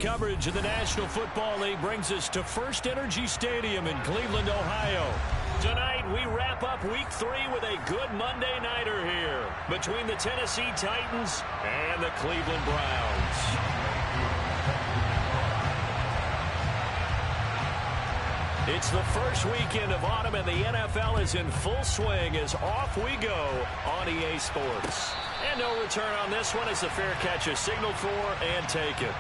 Coverage of the National Football League brings us to First Energy Stadium in Cleveland, Ohio. Tonight, we wrap up Week 3 with a good Monday nighter here between the Tennessee Titans and the Cleveland Browns. It's the first weekend of autumn, and the NFL is in full swing as off we go on EA Sports. And no return on this one as the fair catch is signaled for and taken.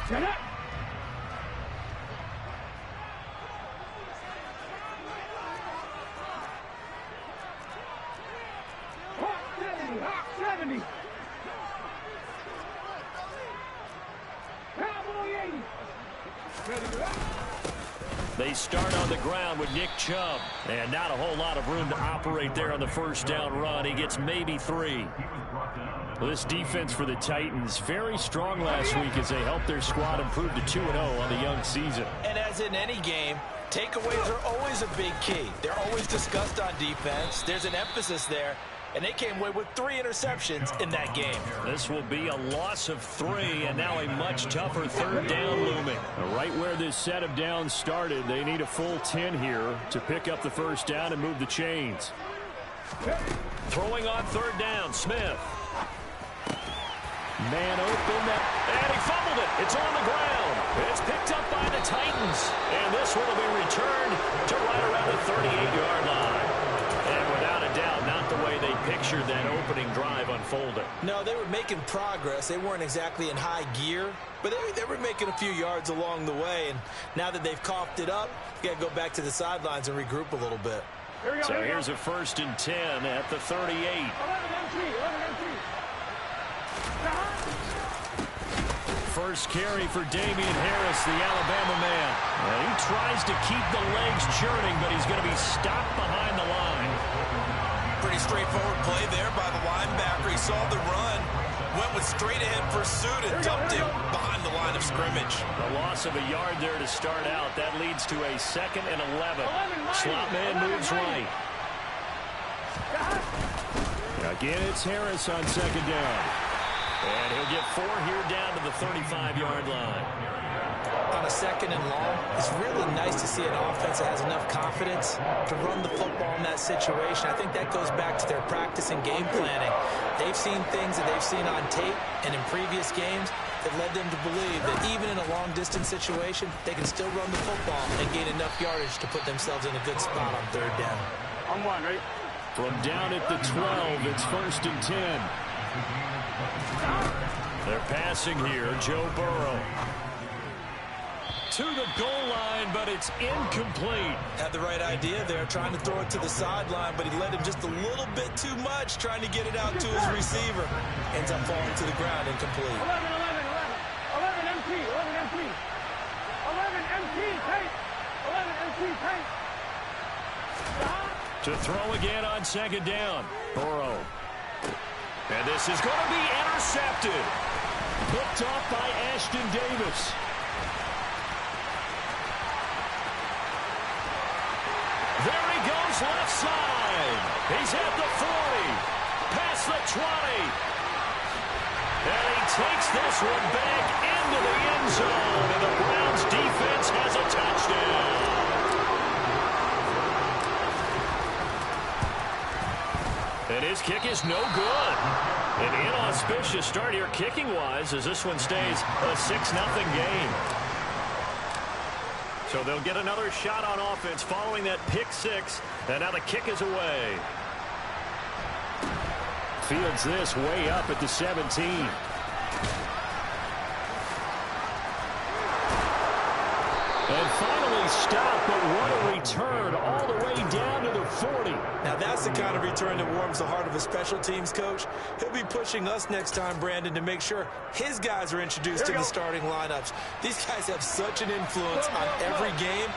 Get it! Hot 70! Cowboy 80! They start on the ground with Nick Chubb. And not a whole lot of room to operate there on the first down run. He gets maybe 3. Well, this defense for the Titans, very strong last week as they helped their squad improve to 2-0 on the young season. And as in any game, takeaways are always a big key. They're always discussed on defense. There's an emphasis there. And they came away with 3 interceptions in that game. This will be a loss of 3, and now a much tougher third down looming. Right where this set of downs started, they need a full 10 here to pick up the first down and move the chains. Throwing on third down, Smith. Man open, and he fumbled it. It's on the ground. It's picked up by the Titans, and this one will be returned to right around the 38-yard line. And without a doubt, not the way they pictured that opening drive unfolded. No, they were making progress. They weren't exactly in high gear, but they were making a few yards along the way. And now that they've coughed it up, you got to go back to the sidelines and regroup a little bit. So here's a 1st and 10 at the 38. First carry for Damian Harris, the Alabama man. And he tries to keep the legs churning, but he's going to be stopped behind the line. Pretty straightforward play there by the linebacker. He saw the run, went with straight-ahead pursuit, and dumped him behind the line of scrimmage. The loss of a yard there to start out. That leads to a 2nd and 11. Slot man moves right. Again, it's Harris on 2nd down. And he'll get 4 here down to the 35-yard line. On a 2nd and long, it's really nice to see an offense that has enough confidence to run the football in that situation. I think that goes back to their practice and game planning. They've seen things that they've seen on tape and in previous games that led them to believe that even in a long-distance situation, they can still run the football and gain enough yardage to put themselves in a good spot on 3rd down. On 1, right? From down at the 12, it's 1st and 10. They're passing here, Joe Burrow. To the goal line, but it's incomplete. Had the right idea there, trying to throw it to the sideline, but he led him just a little bit too much, trying to get it out to his receiver. Ends up falling to the ground, incomplete. 11 MT, 11 MT. 11 MT, tight. 11 MT, tight. To throw again on 2nd down. Burrow. And this is going to be intercepted. Picked off by Ashton Davis. There he goes left side. He's at the 40. Past the 20. And he takes this one back into the end zone. And the Browns defense has a touchdown. And his kick is no good. An inauspicious start here kicking-wise as this one stays a 6-0 game. So they'll get another shot on offense following that pick six. And now the kick is away. Fields this way up at the 17. And finally stopped, but what a return all the way down to the 40. Now that's the kind of return that warms the heart of a special teams coach. He'll be pushing us next time, Brandon, to make sure his guys are introduced to the starting lineups. These guys have such an influence on every game.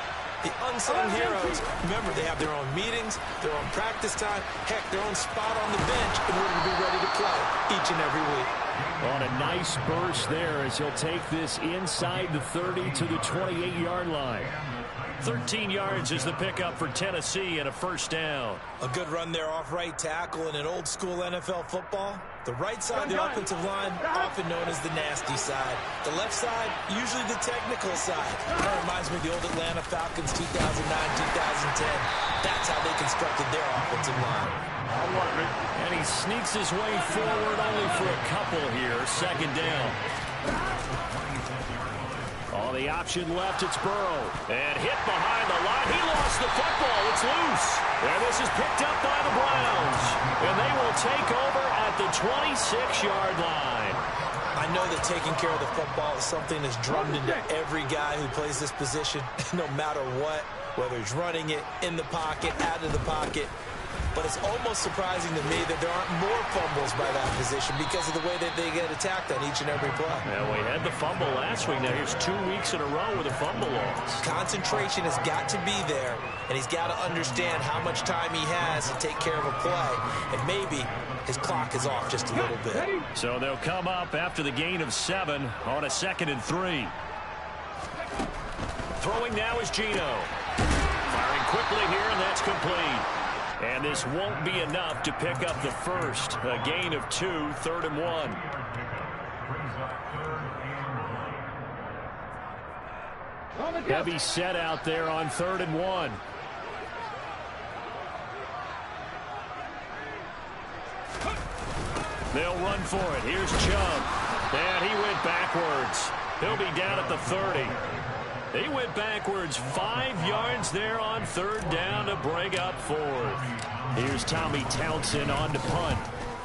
The unsung heroes, remember, they have their own meetings, their own practice time, heck, their own spot on the bench in order to be ready to play each and every week. On a nice burst there as he'll take this inside the 30 to the 28-yard line. 13 yards is the pickup for Tennessee and a first down. A good run there off right tackle in an old-school NFL football. The right side of the offensive line, often known as the nasty side. The left side, usually the technical side. That reminds me of the old Atlanta Falcons 2009-2010. That's how they constructed their offensive line. And he sneaks his way forward only for a couple here. Second down. On the option left, it's Burrow. And hit behind the line. He lost the football. It's loose. And this is picked up by the Browns. And they will take over at the 26-yard line. I know that taking care of the football is something that's drummed into every guy who plays this position, no matter what, whether he's running it, in the pocket, out of the pocket. But it's almost surprising to me that there aren't more fumbles by that position because of the way that they get attacked on each and every play. Yeah, we had the fumble last week. Now here's 2 weeks in a row with a fumble loss. Concentration has got to be there, and he's got to understand how much time he has to take care of a play. And maybe his clock is off just a little bit. So they'll come up after the gain of 7 on a 2nd and 3. Throwing now is Geno. Firing quickly here, and that's complete. And this won't be enough to pick up the first. A gain of 2, 3rd and 1. Heavy set out there on 3rd and 1. They'll run for it. Here's Chubb. And he went backwards. He'll be down at the 30. He went backwards 5 yards there on 3rd down to bring up 4th. Here's Tommy Townsend on to punt.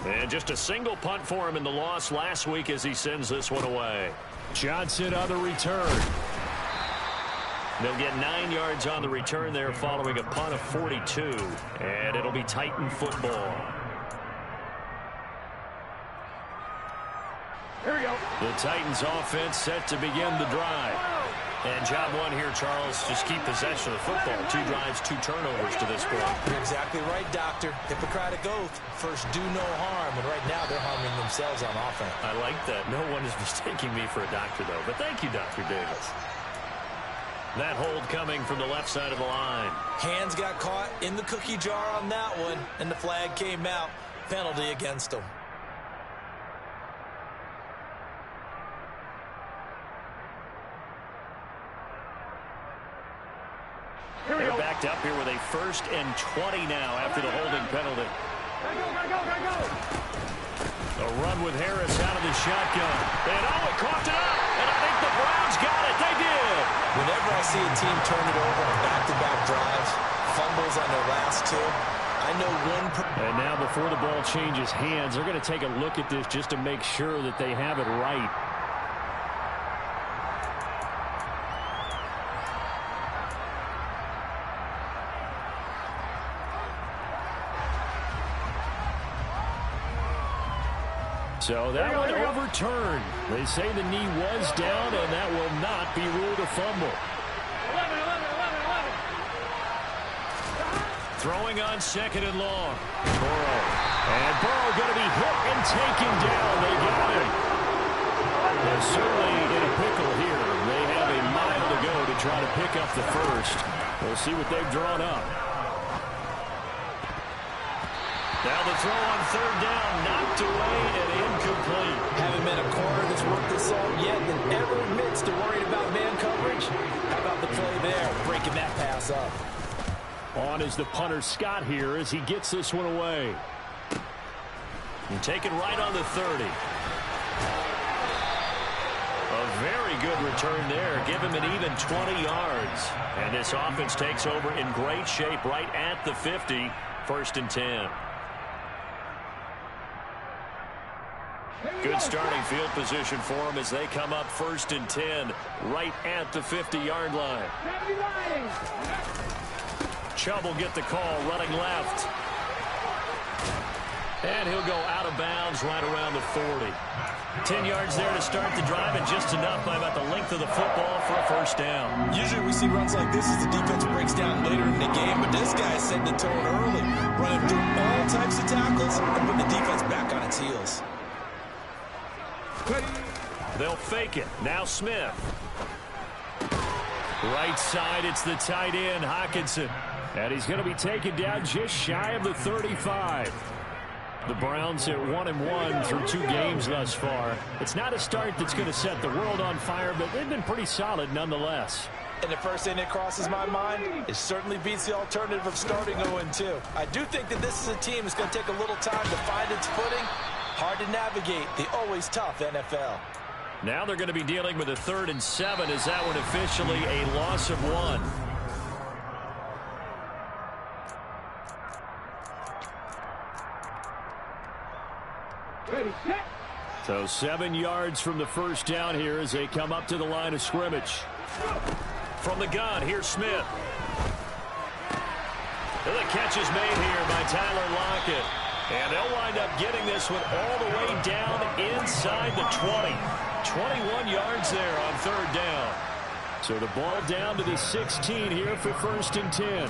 And just a single punt for him in the loss last week as he sends this one away. Johnson on the return. They'll get 9 yards on the return there following a punt of 42. And it'll be Titan football. Here we go. The Titans offense set to begin the drive. And job one here, Charles, just keep possession of the football. 2 drives, 2 turnovers to this point. You're exactly right, Doctor. Hippocratic oath. First, do no harm. And right now, they're harming themselves on offense. I like that. No one is mistaking me for a doctor, though. But thank you, Dr. Davis. That hold coming from the left side of the line. Hands got caught in the cookie jar on that one, and the flag came out. Penalty against them. They're backed up here with a 1st and 20 now after the holding penalty. A run with Harris out of the shotgun. And it coughed it up. And I think the Browns got it. They did. Whenever I see a team turn it over on back-to-back drives, fumbles on their last 2, I know one. And now before the ball changes hands, they're going to take a look at this just to make sure that they have it right. So that one overturned. They say the knee was down, and that will not be ruled a fumble. 11. Throwing on 2nd and long. Burrow. And Burrow going to be hit and taken down. They got him. They're certainly in a pickle here. They have a mile to go to try to pick up the first. We'll see what they've drawn up. Now the throw on 3rd down, knocked away and incomplete. incomplete. Haven't been a corner that's worked this salt yet that ever admits to worrying about man coverage. How about the play there, breaking that pass up? On is the punter Scott here as he gets this one away. And taken right on the 30. A very good return there. Give him an even 20 yards. And this offense takes over in great shape right at the 50. 1st and 10. Good starting field position for them as they come up 1st and 10 right at the 50-yard line. Chubb will get the call running left. And he'll go out of bounds right around the 40. 10 yards there to start the drive, and just enough by about the length of the football for a 1st down. Usually we see runs like this as the defense breaks down later in the game, but this guy is setting the tone early, running through all types of tackles and putting the defense back on its heels. They'll fake it. Now Smith. Right side, it's the tight end, Hockenson. And he's going to be taken down just shy of the 35. The Browns at 1-1 through 2 games thus far. It's not a start that's going to set the world on fire, but they've been pretty solid nonetheless. And the first thing that crosses my mind, it certainly beats the alternative of starting 0-2. I do think that this is a team that's going to take a little time to find its footing. Hard to navigate the always tough NFL. Now they're going to be dealing with a 3rd and 7. Is that one officially a loss of 1? So 7 yards from the 1st down here as they come up to the line of scrimmage. From the gun, here's Smith. And the catch is made here by Tyler Lockett. And they'll wind up getting this one all the way down inside the 20. 21 yards there on 3rd down. So the ball down to the 16 here for 1st and 10.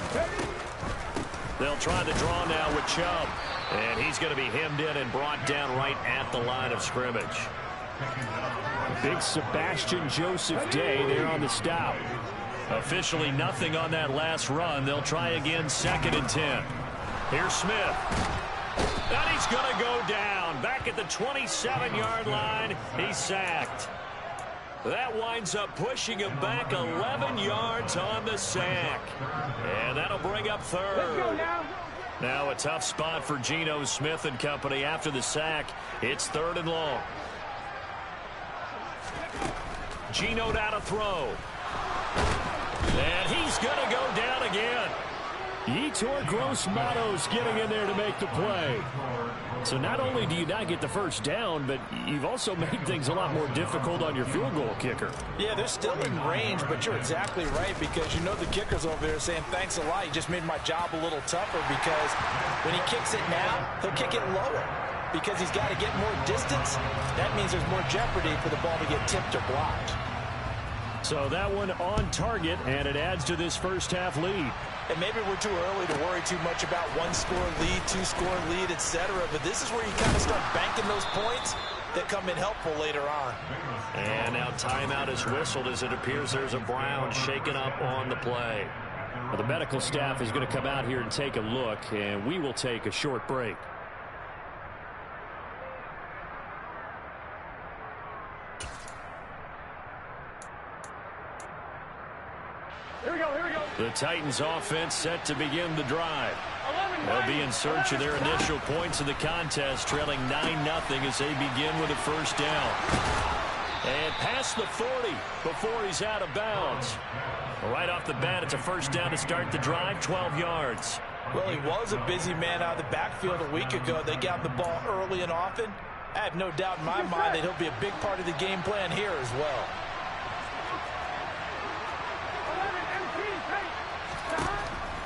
They'll try the draw now with Chubb. And he's going to be hemmed in and brought down right at the line of scrimmage. Big Sebastian Joseph Day there on the stop. Officially nothing on that last run. They'll try again 2nd and 10. Here's Smith. And he's going to go down. Back at the 27-yard line. He's sacked. That winds up pushing him back 11 yards on the sack. And that'll bring up 3rd. Now a tough spot for Geno Smith and company after the sack. It's 3rd and long. Geno down to throw. And he's going to go down again. Yetur Gross-Matos getting in there to make the play. So not only do you not get the 1st down, but you've also made things a lot more difficult on your field goal kicker. Yeah, they're still in range, but you're exactly right because you know the kicker's over there saying, thanks a lot, you just made my job a little tougher because when he kicks it now, he'll kick it lower because he's got to get more distance. That means there's more jeopardy for the ball to get tipped or blocked. So that one on target, and it adds to this 1st half lead. And maybe we're too early to worry too much about 1-score lead, 2-score lead, etc. But this is where you kind of start banking those points that come in helpful later on. And now timeout is whistled as it appears there's a Brown shaken up on the play. Well, the medical staff is going to come out here and take a look, and we will take a short break. Here we go. The Titans offense set to begin the drive. They'll be in search of their initial points of the contest, trailing 9-0 as they begin with a 1st down. And past the 40 before he's out of bounds. Right off the bat, it's a 1st down to start the drive, 12 yards. Well, he was a busy man out of the backfield a week ago. They got the ball early and often. I have no doubt in my mind that he'll be a big part of the game plan here as well.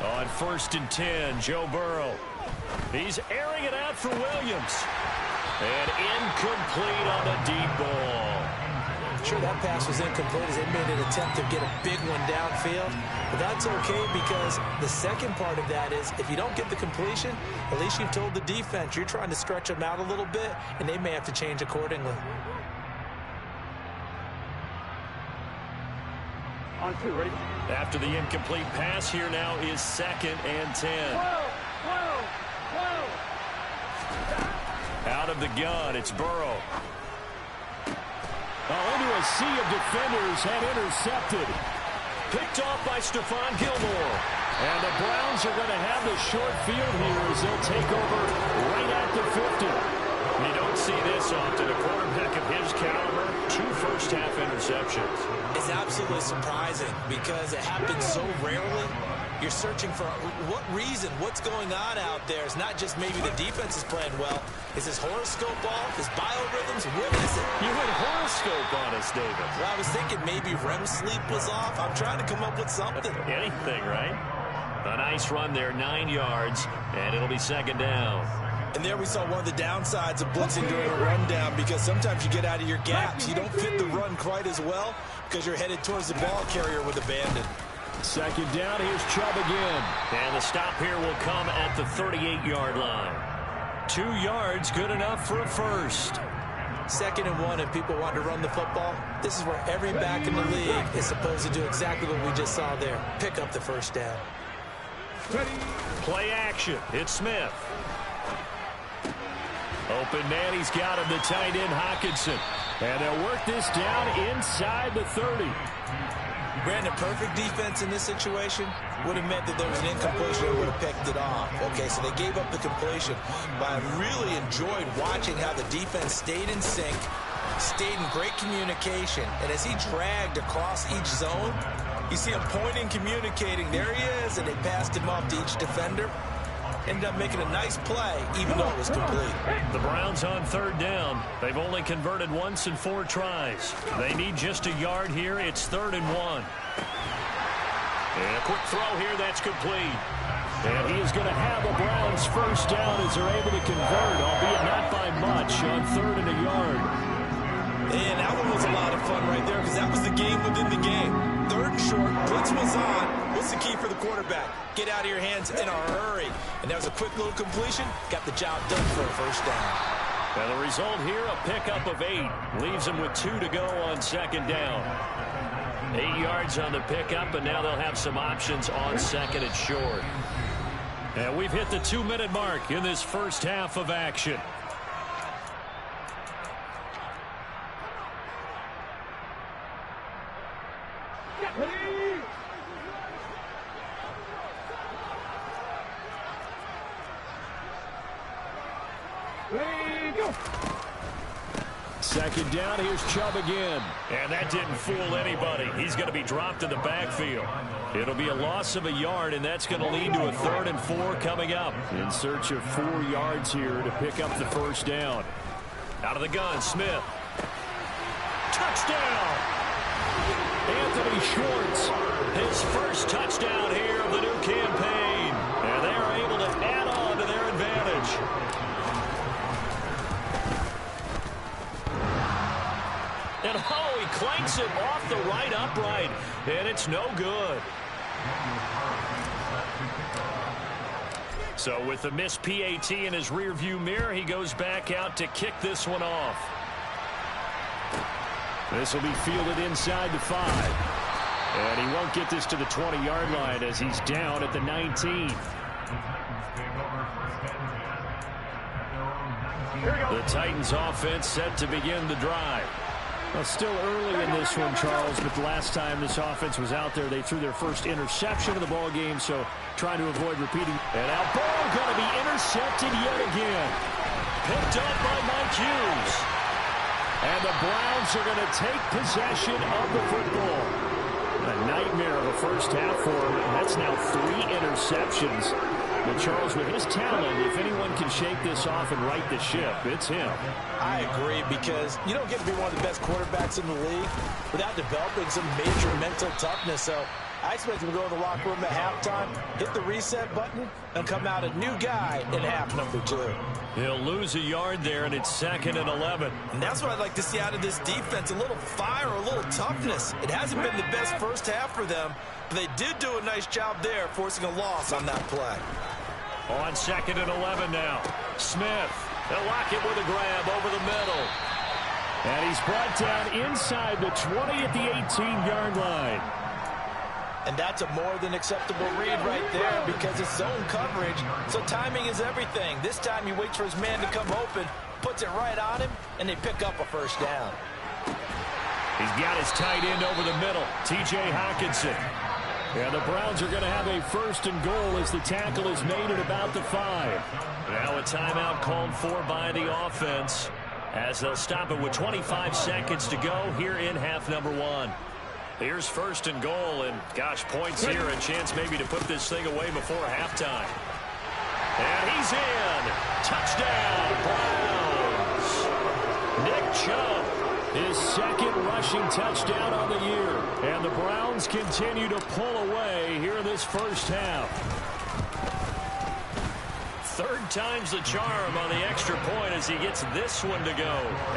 On 1st and 10, Joe Burrow. He's airing it out for Williams. And incomplete on the deep ball. Sure, that pass was incomplete as they made an attempt to get a big one downfield. But that's okay because the second part of that is if you don't get the completion, at least you've told the defense you're trying to stretch them out a little bit, and they may have to change accordingly. On 2, ready? After the incomplete pass, here now is 2nd and 10. Whoa. Out out of the gun. It's Burrow. Into a sea of defenders and intercepted. Picked off by Stephon Gilmore. And the Browns are going to have the short field here as they'll take over right at the 50. You don't see this often. A quarterback of his caliber, 2 first-half interceptions. It's absolutely surprising because it happens so rarely. You're searching for what reason, what's going on out there. It's not just maybe the defense is playing well. Is his horoscope off? His biorhythms? What is it? You went horoscope on us, David. Well, I was thinking maybe REM sleep was off. I'm trying to come up with something. Anything, right? A nice run there, 9 yards, and it'll be second down. And there we saw one of the downsides of blitzing during a rundown because sometimes you get out of your gaps. You don't fit the run quite as well because you're headed towards the ball carrier with abandon. Second down, here's Chubb again. And the stop here will come at the 38-yard line. 2 yards, good enough for a first. 2nd and 1, and people want to run the football. This is where every back in the league is supposed to do exactly what we just saw there. Pick up the first down. Play action. It's Smith. Open man, he's got him, the tight end Hockenson. And they'll work this down inside the 30. Brandon, perfect defense in this situation would have meant that there was an incompletion and would have picked it off. Okay, so they gave up the completion. But I really enjoyed watching how the defense stayed in sync, stayed in great communication. And as he dragged across each zone, you see him pointing, communicating. There he is, and they passed him off to each defender. Ended up making a nice play, even though it was complete. The Browns on 3rd down. They've only converted once in 4 tries. They need just a yard here. It's 3rd and 1. And a quick throw here. That's complete. And he is going to have a Browns first down as they're able to convert, albeit not by much, on 3rd and a yard. And that one was a lot of fun right there because that was the game within the game. 3rd and short, blitz was on. What's the key for the quarterback? Get out of your hands in a hurry. And that was a quick little completion. Got the job done for a first down. And the result here, a pickup of 8. Leaves them with 2 to go on 2nd down. 8 yards on the pickup, and now they'll have some options on 2nd and short. And we've hit the 2-minute mark in this first half of action. Second down, here's Chubb again. And that didn't fool anybody. He's going to be dropped in the backfield. It'll be a loss of a yard, and that's going to lead to a 3rd and 4 coming up. In search of 4 yards here to pick up the first down. Out of the gun, Smith. Touchdown! Anthony Schwartz, his first touchdown here of the new campaign. And they are able to add on to their advantage. And oh, he clanks it off the right upright, and it's no good. So with the missed PAT in his rearview mirror, he goes back out to kick this one off. This will be fielded inside the 5. And he won't get this to the 20-yard line as he's down at the 19. The Titans offense set to begin the drive. Well, still early in this one, Charles, but the last time this offense was out there, they threw their first interception of the ball game, so trying to avoid repeating. And now ball going to be intercepted yet again. Picked up by Mike Hughes. And the Browns are going to take possession of the football. A nightmare of a first half for him. That's now 3 interceptions. But Charles, with his talent, if anyone can shake this off and right the ship, it's him. I agree, because you don't get to be one of the best quarterbacks in the league without developing some major mental toughness. So I expect him to go in the locker room at halftime, hit the reset button, and come out a new guy in half number 2. He'll lose a yard there, and it's 2nd and 11. And that's what I'd like to see out of this defense, a little fire, a little toughness. It hasn't been the best first half for them, but they did do a nice job there, forcing a loss on that play. On 2nd and 11 now. Smith, they'll lock it with a grab over the middle. And he's brought down inside the 20 at the 18-yard line. And that's a more than acceptable read right there because it's zone coverage, so timing is everything. This time he waits for his man to come open, puts it right on him, and they pick up a first down. He's got his tight end over the middle, T.J. Hockenson. And the Browns are going to have a first and goal as the tackle is made at about the 5. Now a timeout called for by the offense as they'll stop it with 25 seconds to go here in half number 1. Here's first and goal, and gosh, points here, a chance maybe to put this thing away before halftime. And he's in. Touchdown, Browns. Nick Chubb, his second rushing touchdown on the year. And the Browns continue to pull away here in this first half. Third time's the charm on the extra point as he gets this one to go.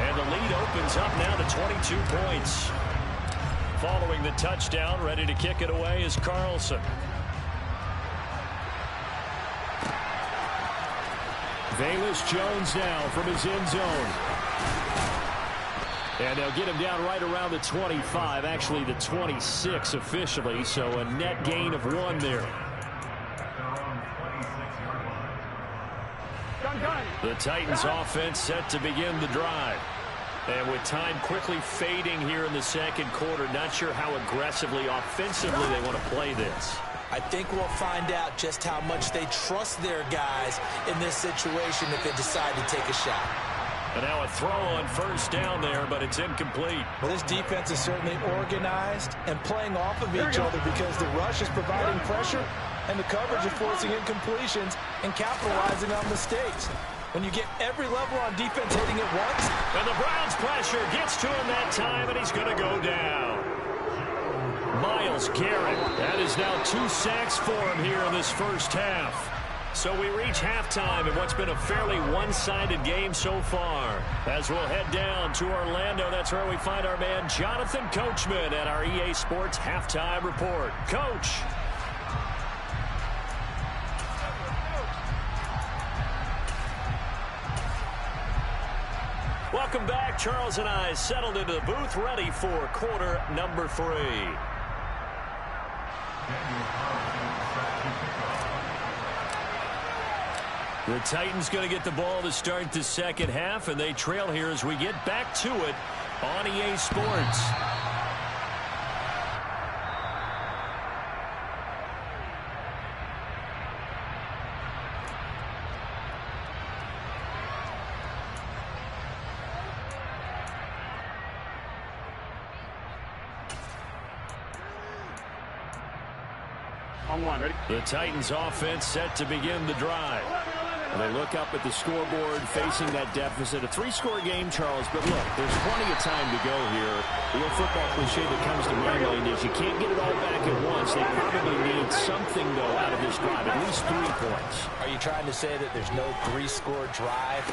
And the lead opens up now to 22 points. Following the touchdown, ready to kick it away is Carlson. Velus Jones now from his end zone. And they'll get him down right around the 25, actually the 26 officially, so a net gain of 1 there. The Titans offense set to begin the drive. And with time quickly fading here in the second quarter, not sure how aggressively, offensively they want to play this. I think we'll find out just how much they trust their guys in this situation if they decide to take a shot. And now a throw on first down there, but it's incomplete. Well, this defense is certainly organized and playing off of each other because the rush is providing pressure and the coverage is forcing incompletions and capitalizing on mistakes. When you get every level on defense hitting at once. And the Browns pressure gets to him that time, and he's going to go down. Myles Garrett, that is now 2 sacks for him here in this first half. So we reach halftime in what's been a fairly one-sided game so far. As we'll head down to Orlando, that's where we find our man Jonathan Coachman at our EA Sports Halftime Report. Coach. Welcome back. Charles and I settled into the booth, ready for quarter number 3. The Titans going to get the ball to start the second half, and they trail here as we get back to it on EA Sports. The Titans offense set to begin the drive. And they look up at the scoreboard facing that deficit. A 3-score game, Charles, but look, there's plenty of time to go here. The old football cliche that comes to my mind is you can't get it all back at once. They probably need something, though, out of this drive, at least 3 points. Are you trying to say that there's no 3-score drive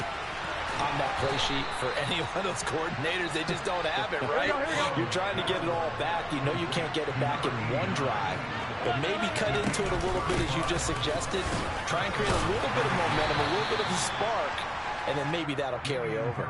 on that play sheet for any one of those coordinators? They just don't have it, right? You're trying to get it all back. You know you can't get it back in one drive. But maybe cut into it a little bit, as you just suggested. Try and create a little bit of momentum, a little bit of a spark, and then maybe that'll carry over.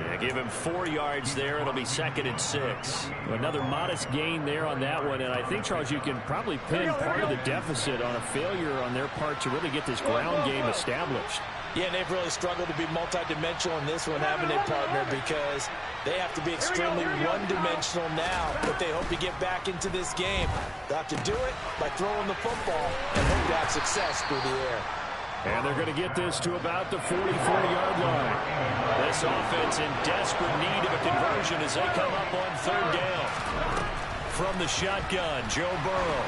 Yeah, give him 4 yards there. It'll be 2nd and 6. Another modest gain there on that one. And I think, Charles, you can probably pin part of the deficit on a failure on their part to really get this ground game established. Yeah, and they've really struggled to be multidimensional in this one, haven't they, partner? Because they have to be extremely one-dimensional now if they hope to get back into this game. They'll have to do it by throwing the football and hope to have success through the air. And they're going to get this to about the 44-yard line. This offense in desperate need of a conversion as they come up on 3rd down. From the shotgun, Joe Burrow.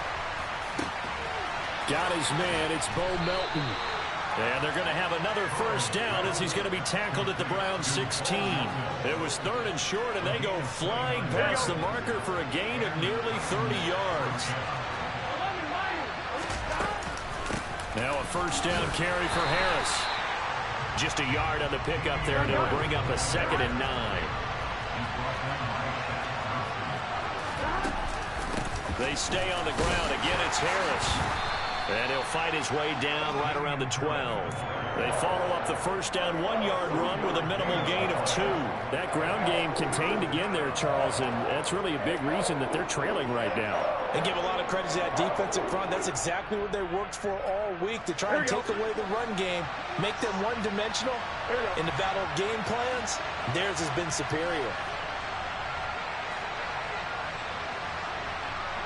Got his man. It's Bo Melton. And they're going to have another first down as he's going to be tackled at the Browns 16. It was 3rd and short, and they go flying past the marker for a gain of nearly 30 yards. Now a first down carry for Harris. Just a yard on the pickup there, and it'll bring up a 2nd and 9. They stay on the ground. Again, it's Harris. And he'll fight his way down right around the 12. They follow up the first down 1-yard run with a minimal gain of 2. That ground game contained again there, Charles, and that's really a big reason that they're trailing right now. And give a lot of credit to that defensive front. That's exactly what they worked for all week, to try and take away the run game, make them one-dimensional. In the battle of game plans, theirs has been superior.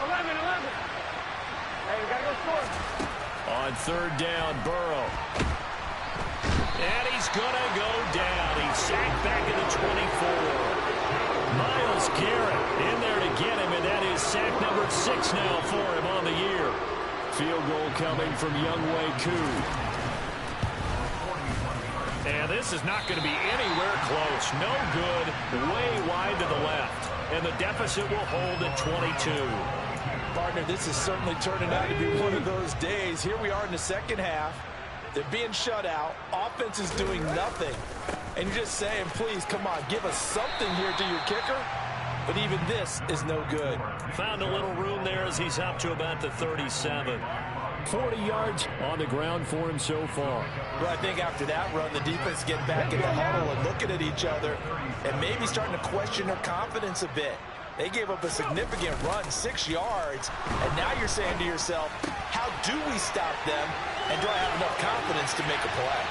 11. Hey, we got to go score. On third down, Burrow. And he's going to go down. He's sacked back at the 24. Myles Garrett in there to get him, and that is sack number 6 now for him on the year. Field goal coming from Younghoe Koo. And this is not going to be anywhere close. No good. Way wide to the left. And the deficit will hold at 22. Partner, this is certainly turning out to be one of those days. Here we are in the second half. They're being shut out. Offense is doing nothing. And you're just saying, please, come on, give us something here to your kicker. But even this is no good. Found a little room there as he's up to about the 37. 40 yards on the ground for him so far. Well, I think after that run, the defense get back in the huddle and looking at each other and maybe starting to question their confidence a bit. They gave up a significant run, 6 yards, and now you're saying to yourself, how do we stop them, and do I have enough confidence to make a play?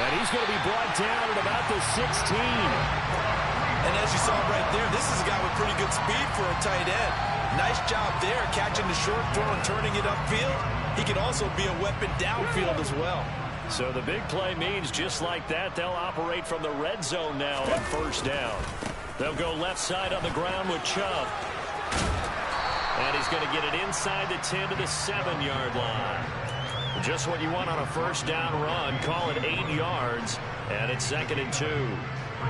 And he's going to be brought down at about the 16. And as you saw right there, this is a guy with pretty good speed for a tight end. Nice job there, catching the short throw and turning it upfield. He can also be a weapon downfield as well. So the big play means just like that, they'll operate from the red zone now on first down. They'll go left side on the ground with Chubb. And he's going to get it inside the 10 to the 7-yard line. Just what you want on a first down run. Call it 8 yards. And it's 2nd and 2.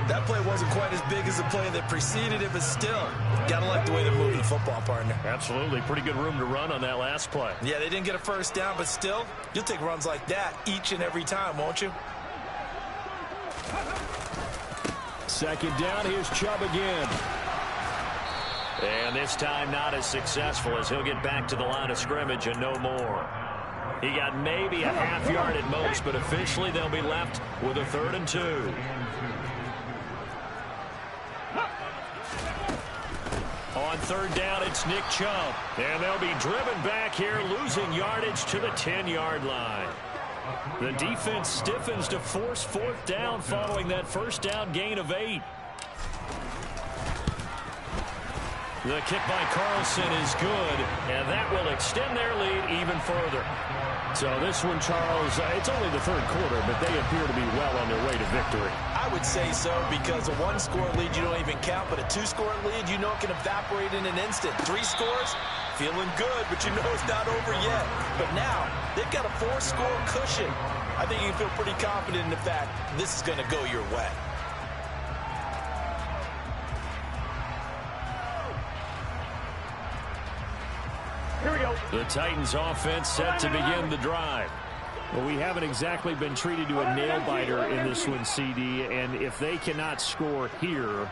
That play wasn't quite as big as the play that preceded it, but still, gotta like the way they're moving the football, partner. Absolutely. Pretty good room to run on that last play. Yeah, they didn't get a first down, but still, you'll take runs like that each and every time, won't you? 2nd down. Here's Chubb again. And this time not as successful, as he'll get back to the line of scrimmage and no more. He got maybe a half yard at most, but officially they'll be left with a 3rd and 2. On third down, it's Nick Chubb. And they'll be driven back here, losing yardage to the 10-yard line. The defense stiffens to force 4th down following that first down gain of 8. The kick by Carlson is good, and that will extend their lead even further. So this one, Charles, it's only the 3rd quarter, but they appear to be well on their way to victory. I would say so, because a 1-score lead you don't even count, but a 2-score lead you know it can evaporate in an instant. 3 scores, feeling good, but you know it's not over yet. But now, they've got a 4-score cushion. I think you can feel pretty confident in the fact this is going to go your way. Here we go. The Titans offense set to begin the drive. Well, we haven't exactly been treated to a nail-biter in this one, CD, and if they cannot score here,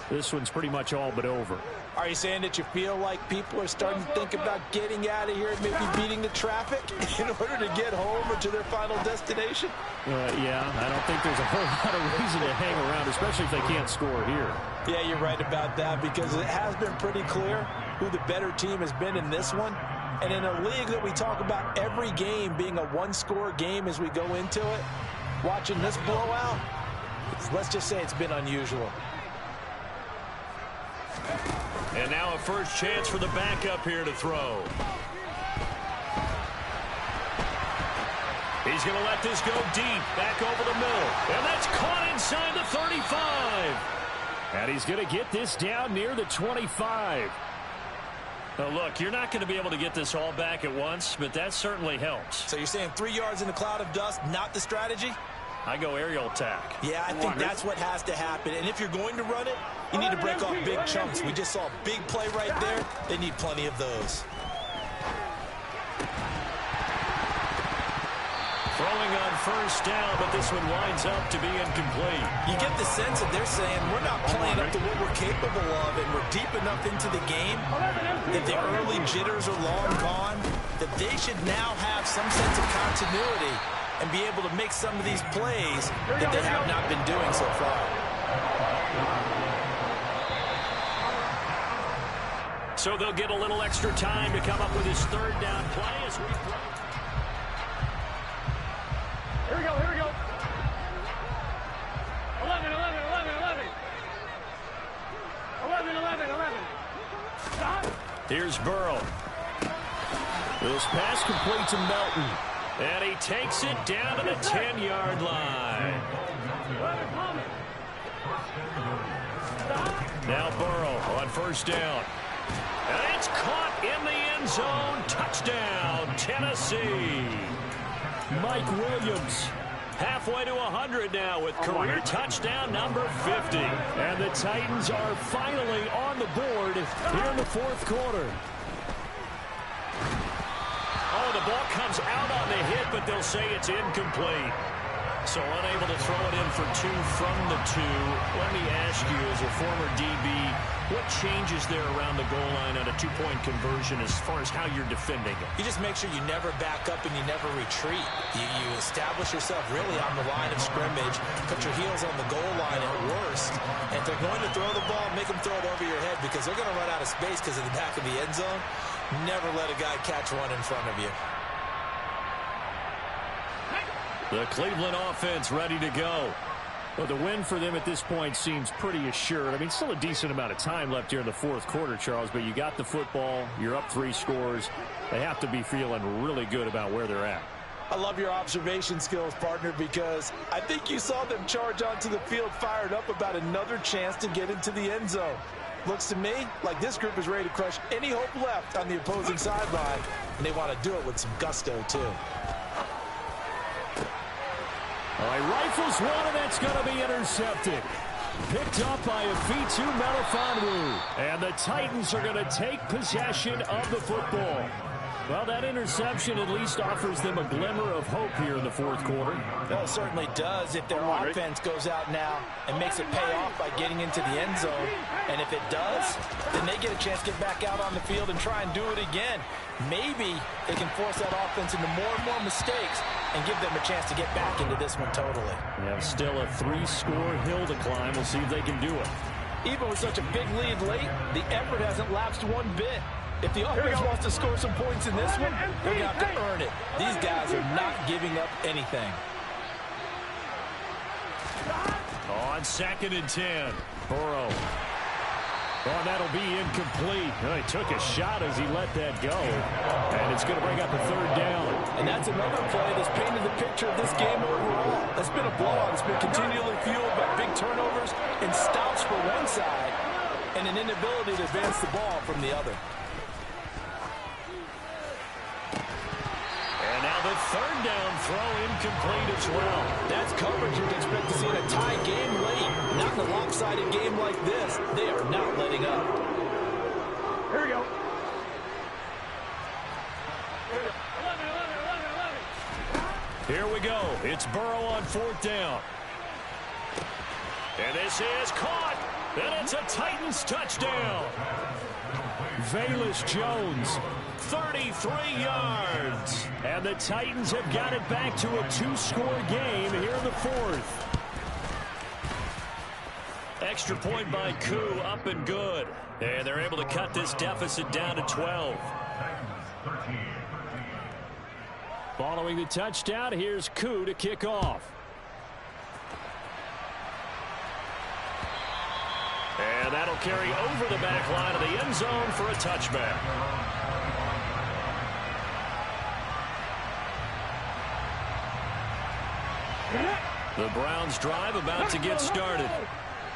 this one's pretty much all but over. Are you saying that you feel like people are starting to think about getting out of here and maybe beating the traffic in order to get home or to their final destination? Yeah, I don't think there's a whole lot of reason to hang around, especially if they can't score here. Yeah, you're right about that, because it has been pretty clear who the better team has been in this one. And in a league that we talk about every game being a 1-score game as we go into it, watching this blowout, let's just say it's been unusual. And now a first chance for the backup here to throw. He's going to let this go deep, back over the middle. And that's caught inside the 35. And he's going to get this down near the 25. Now, look, you're not going to be able to get this all back at once, but that certainly helps. So you're saying 3 yards in a cloud of dust, not the strategy? I go aerial attack. Yeah, I think that's what has to happen. And if you're going to run it, you need to break off big chunks. We just saw a big play right there. They need plenty of those. Throwing on first down, but this one winds up to be incomplete. You get the sense that they're saying we're not playing up to what we're capable of, and we're deep enough into the game that the early jitters are long gone, that they should now have some sense of continuity and be able to make some of these plays that they have not been doing so far. So they'll get a little extra time to come up with his third down play as we throw. Here we go, here we go. 11, 11, 11, 11. 11, 11, 11. Stop. Here's Burrow. This pass complete to Melton. And he takes it down to the 10-yard line. Now Burrow on first down. And it's caught in the end zone. Touchdown, Tennessee. Mike Williams halfway to 100 now with career touchdown number 50. And the Titans are finally on the board here in the fourth quarter. Oh, the ball comes out on the hit, but they'll say it's incomplete. So unable to throw it in for two from the two. Let me ask you, as a former DB, what changes there around the goal line on a two-point conversion as far as how you're defending it? You just make sure you never back up and you never retreat. You establish yourself really on the line of scrimmage, put your heels on the goal line at worst, and if they're going to throw the ball, make them throw it over your head because they're going to run out of space because of the back of the end zone. Never let a guy catch one in front of you. The Cleveland offense ready to go. Well, the win for them at this point seems pretty assured. I mean, still a decent amount of time left here in the fourth quarter, Charles, but you got the football. You're up 3 scores. They have to be feeling really good about where they're at. I love your observation skills, partner, because I think you saw them charge onto the field fired up about another chance to get into the end zone. Looks to me like this group is ready to crush any hope left on the opposing sideline, and they want to do it with some gusto, too. All right, rifles one, and that's going to be intercepted. Picked up by Afitu Melifonwu. And the Titans are going to take possession of the football. Well, that interception at least offers them a glimmer of hope here in the fourth quarter. Well, it certainly does if their offense goes out now and makes it pay off by getting into the end zone. And if it does, then they get a chance to get back out on the field and try and do it again. Maybe they can force that offense into more and more mistakes and give them a chance to get back into this one totally. We have still a 3-score hill to climb. We'll see if they can do it. Even with such a big lead late, the effort hasn't lapsed one bit. If the offense wants to score some points in this one, they're going to have to earn it. These guys are not giving up anything. On 2nd and 10, Burrow. Oh, that'll be incomplete. Oh, he took a shot as he let that go. And it's going to bring up a 3rd down. And that's another play that's painted the picture of this game overall. It's been a blowout. It's been continually fueled by big turnovers and stops for one side and an inability to advance the ball from the other. And now the 3rd down throw incomplete as well. That's coverage you'd expect to see in a tie game late. Not in a lopsided game like this. They are not letting up. Here we go. 11, 11, 11, 11. Here we go. It's Burrow on 4th down. And this is caught. And it's a Titans touchdown. Velus Jones, 33 yards. And the Titans have got it back to a 2-score game here in the 4th. Extra point by Koo, up and good. And they're able to cut this deficit down to 12. Following the touchdown, here's Koo to kick off. And that'll carry over the back line of the end zone for a touchback. The Browns drive about to get started.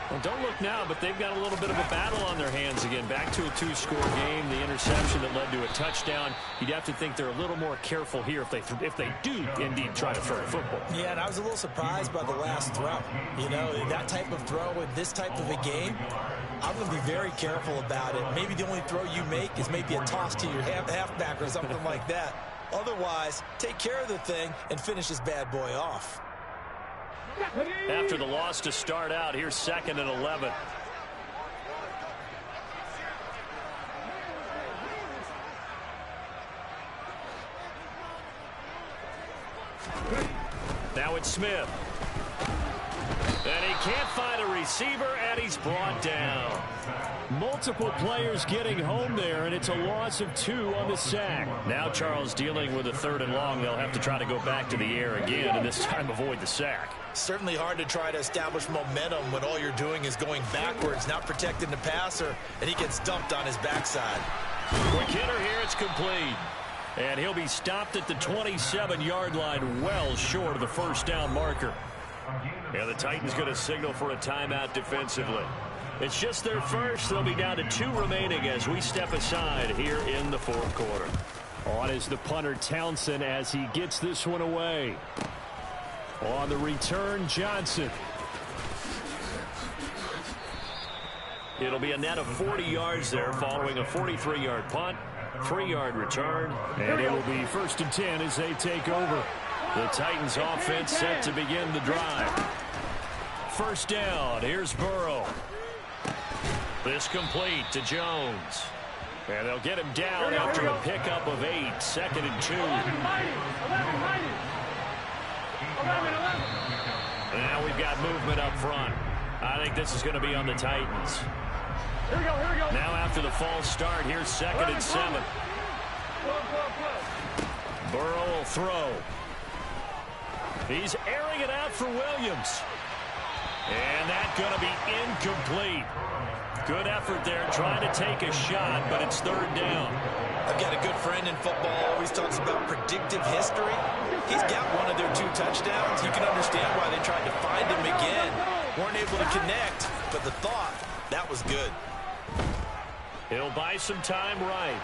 Well, don't look now, but they've got a little bit of a battle on their hands again. Back to a 2-score game. The interception that led to a touchdown. You'd have to think they're a little more careful here if they do indeed try to throw the football. Yeah, and I was a little surprised by the last throw. You know, that type of throw in this type of a game, I'm going to be very careful about it. Maybe the only throw you make is maybe a toss to your halfback or something like that. Otherwise, take care of the thing and finish this bad boy off. After the loss to start out, here's 2nd and 11. Now it's Smith. And he can't find a receiver, and he's brought down. Multiple players getting home there, and it's a loss of 2 on the sack. Now Charles dealing with a 3rd and long. They'll have to try to go back to the air again, and this time avoid the sack. Certainly hard to try to establish momentum when all you're doing is going backwards, not protecting the passer, and he gets dumped on his backside. Quick hitter here, it's complete. And he'll be stopped at the 27-yard line, well short of the first down marker. Yeah, the Titans going to signal for a timeout defensively. It's just their first. They'll be down to 2 remaining as we step aside here in the 4th quarter. On is the punter Townsend as he gets this one away. On the return, Johnson. It'll be a net of 40 yards there following a 43-yard punt, 3-yard return, and it will be 1st and 10 as they take over. The Titans offense set to begin the drive. First down, here's Burrow. This complete to Jones. And they'll get him down after a pickup of 8, 2nd and 2. 11. Now we've got movement up front. I think this is going to be on the Titans. Here we go. Now after the false start, here's 2nd and 7. Burrow will throw. He's airing it out for Williams. And that's going to be incomplete. Good effort there trying to take a shot, but it's 3rd down. I've got a good friend in football, always talks about predictive history. He's got one of their 2 touchdowns. You can understand why they tried to find him again. Weren't able to connect, but the thought, that was good. He'll buy some time right.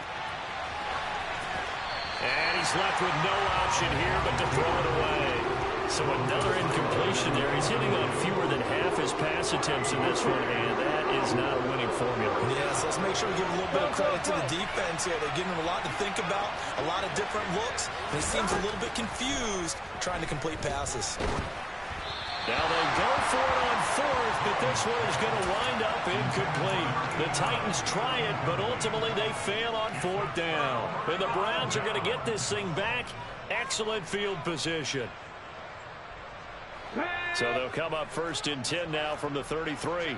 And he's left with no option here but to throw it away. So another incompletion there. He's hitting on fewer than half his pass attempts in this one, and that is not a winning formula. Yes, let's make sure we give a little bit of credit to the defense here. They're giving him a lot to think about, a lot of different looks, and he seems a little bit confused trying to complete passes. Now they go for it on 4th, but this one is going to wind up incomplete. The Titans try it, but ultimately they fail on 4th down. And the Browns are going to get this thing back. Excellent field position. So they'll come up 1st and 10 now from the 33.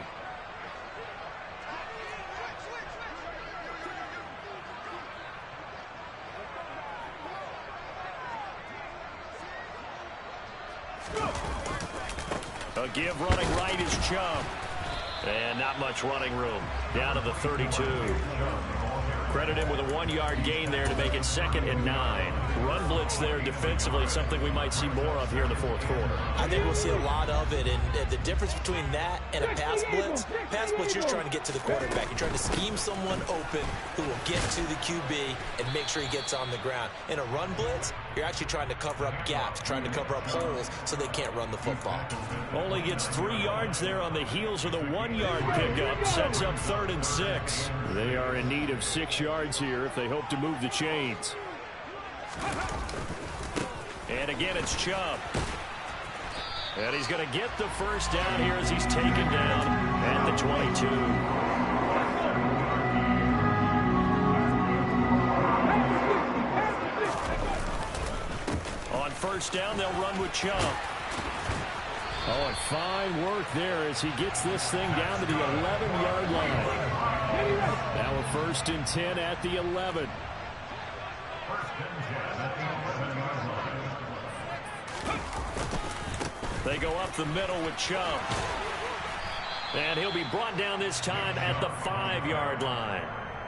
A give running right is Chubb. And not much running room. Down to the 32. Credit him with a 1-yard gain there to make it 2nd and 9. Run blitz there defensively, something we might see more of here in the 4th quarter. I think we'll see a lot of it, and the difference between that and a pass blitz, you're trying to get to the quarterback. You're trying to scheme someone open who will get to the QB and make sure he gets on the ground. In a run blitz, you're actually trying to cover up gaps, trying to cover up holes so they can't run the football. Only gets 3 yards there on the heels of the 1-yard pickup. Sets up 3rd and 6. They are in need of 6 yards here if they hope to move the chains. And again, it's Chubb. And he's going to get the first down here as he's taken down at the 22. On 1st down, they'll run with Chubb. Oh, and fine work there as he gets this thing down to the 11-yard line. Now a 1st and 10 at the 11. They go up the middle with Chubb. And he'll be brought down this time at the 5-yard line.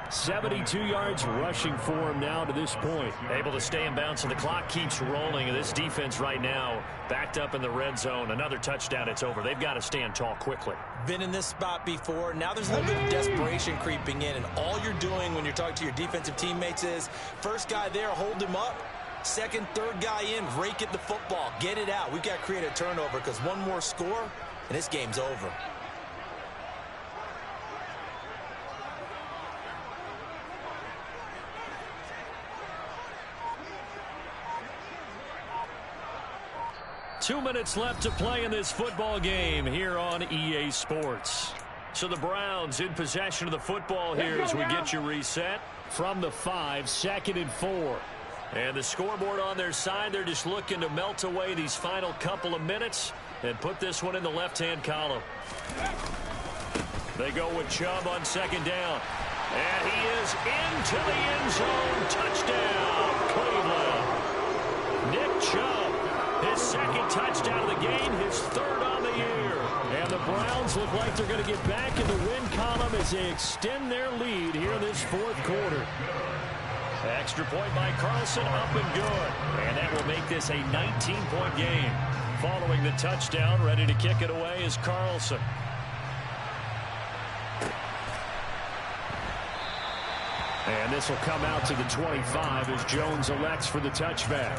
72 yards rushing for him now to this point. Able to stay in bounds, and the clock keeps rolling. And this defense right now backed up in the red zone. Another touchdown, it's over. They've got to stand tall quickly. Been in this spot before. Now there's a little bit of desperation creeping in. And all you're doing when you're talking to your defensive teammates is, first guy there, hold him up. Second, third guy in, rake at the football. Get it out. We've got to create a turnover because one more score, and this game's over. 2 minutes left to play in this football game here on EA Sports. So the Browns in possession of the football here as we get you reset from the 5, 2nd and 4. And the scoreboard on their side, they're just looking to melt away these final couple of minutes and put this one in the left-hand column. They go with Chubb on 2nd down. And he is into the end zone. Touchdown, Cleveland. Nick Chubb, his 2nd touchdown of the game, his 3rd on the year. And the Browns look like they're going to get back in the win column as they extend their lead here in this 4th quarter. Extra point by Carlson, up and good. And that will make this a 19-point game. Following the touchdown, ready to kick it away is Carlson. And this will come out to the 25 as Jones elects for the touchback.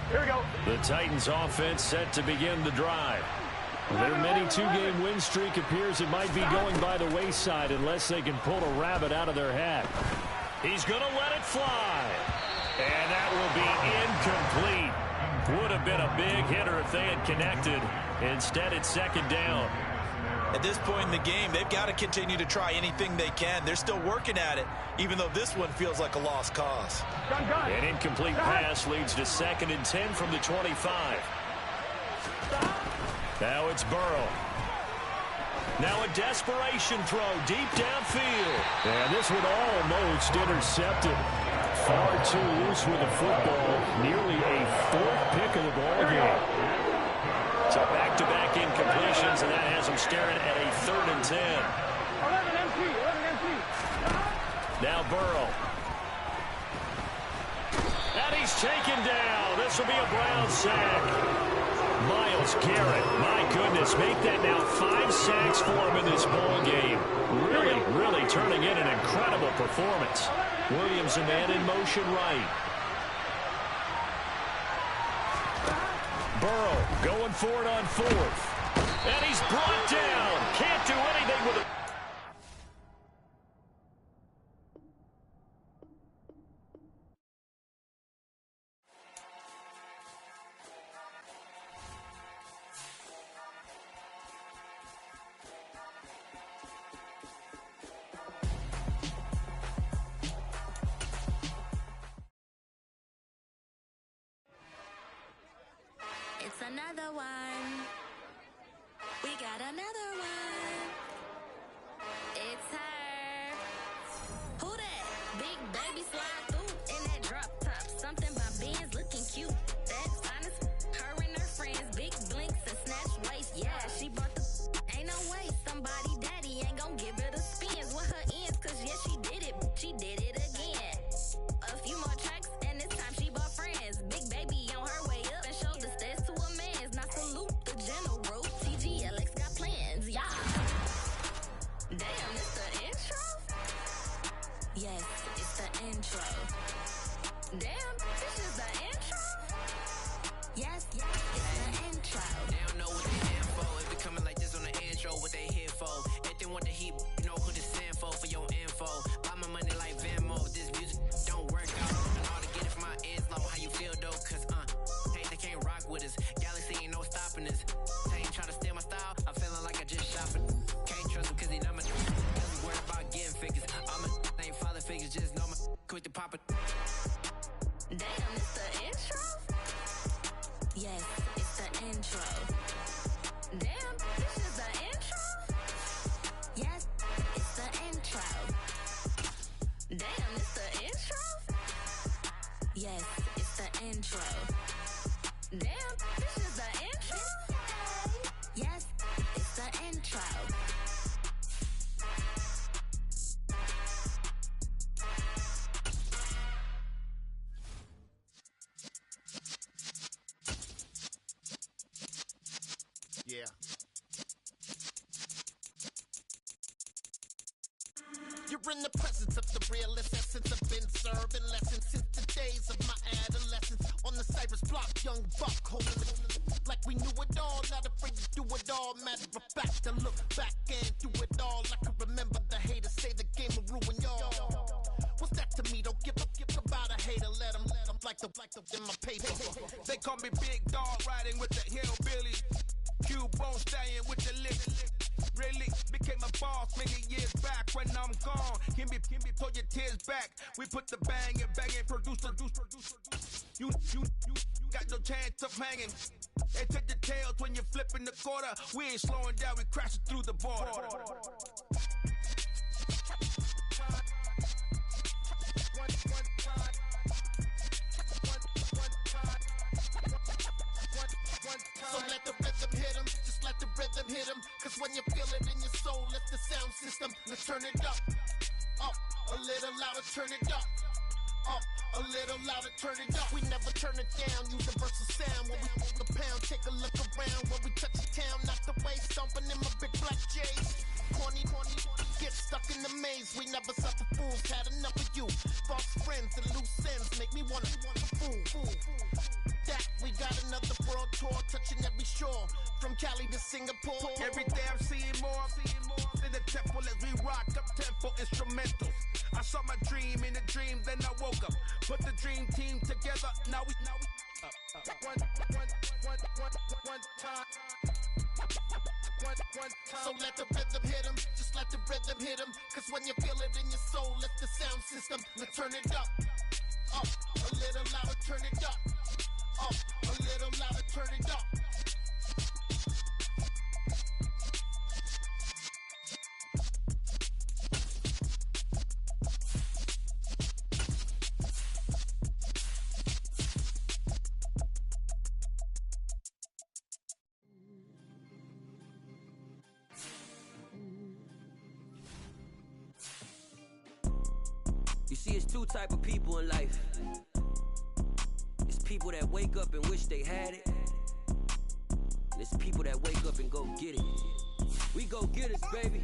Here we go. The Titans offense set to begin the drive. Their mini 2-game win streak appears it might be going by the wayside unless they can pull a rabbit out of their hat. He's going to let it fly. And that will be incomplete. Would have been a big hitter if they had connected. Instead, it's 2nd down. At this point in the game, they've got to continue to try anything they can. They're still working at it, even though this one feels like a lost cause. An incomplete pass leads to 2nd and 10 from the 25. Now it's Burrow. Now a desperation throw deep downfield. And this one almost intercepted. Far too loose with the football. Nearly a 4th pick of the ball game. So back-to-back incompletions, and that has him staring at a 3rd and 10. 11 empty. Now Burrow. And he's taken down. This will be a Brown sack. Myles Garrett, my goodness, make that now 5 sacks for him in this ball game. Really turning in an incredible performance. Williams, a man in motion right. Burrow going for it on 4th. And he's brought down. Can't do anything with it. It's another one. We got another one. It's her. Who that? Big baby slide through in that drop top. Something about Benz looking cute. That's honest. Her and her friends, big blinks and snatch waist. Yeah, she bought the. Ain't no way somebody daddy ain't gonna give her the spins with her ends. Cause yeah, she did it. She did it again. A few more tracks and this time she bought friends. Big baby on her way up and showed the stairs to a man's. Now salute the general. TGLX got plans, yeah. Damn, it's the intro? Yes, it's the intro. Damn, this is the intro? Yes, it's the intro. They don't know what they in for. If we coming like this on the intro, what they here for? If they want the heat, you know who to send for your info. Buy my money like Venmo. This music don't work out. And all to get it from my ends low. How you feel though? Cause hey, they can't rock with us. Galaxy ain't no stopping us. They ain't trying to steal my style. I'm feeling like I just shopping. Can't trust him cause he not my worried about getting figures. All my ain't father figures. Just know my quick to pop it. Damn, it's the intro? Yes, it's the intro. Damn, this is the intro? Yes, it's the intro. Damn, it's the intro? Yes, it's the intro. Damn, this is the intro? Yes, it's the intro. Yeah. You're in the presence of the realest essence. I've been serving lessons since the days of my adolescence. On the Cypress block, young buck holding it like we knew it all. Not afraid to do it all. Matter of fact, to look back and do it all. I can remember the haters say the game will ruin y'all. What's that to me? Don't give up about a hater. Let them in my paper. They call me Big Dog, riding with the hillbilly. Cubone staying with the lift. Really became a boss many years back. When I'm gone, can be pull your tears back. We put the bang and produce. You got no chance of hanging. They take the tails when you're flipping the quarter. We ain't slowing down, we crashing through the border. So let the rhythm hit him, just let the rhythm hit him. Cause when you feel it in your soul, let the sound system, let's turn it up. Up, a little louder, turn it up. Up, a little louder, turn it up. We never turn it down, universal sound. When we hold the pound, take a look around. When we touch the town, knock the way, stomping in my big black J's. Corny, get stuck in the maze. We never suffer fools, had enough of you. False friends and loose ends make me wanna fool. That we got another world tour, touching every shore, from Cali to Singapore. Every day I'm seeing more in the temple as we rock up tempo instrumentals. I saw my dream in a dream, then I woke up. Put the dream team together, now we one time. So let the rhythm hit him, just let the rhythm hit him. Cause when you feel it in your soul, let the sound system, let's turn it up. Up, a little louder, turn it up. Up, a little louder, turn it up. You see, it's two type of people in life. It's people that wake up and wish they had it. And it's people that wake up and go get it. We go get it, baby.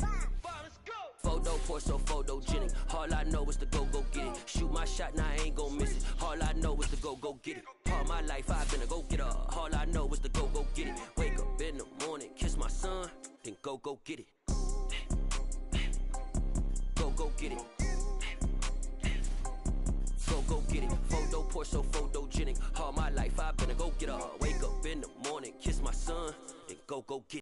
Photo pour so photogenic. All I know is to go get it. Shoot my shot, now I ain't gon' miss it. All I know is to go get it. All my life I've been a go-getter. All I know is to go get it. Wake up in the morning, kiss my son, then go get it. Go get it. Go get it. Photo pour so photogenic. All my life I've been a go-getter. Wake up in the morning, kiss my son, then go get it.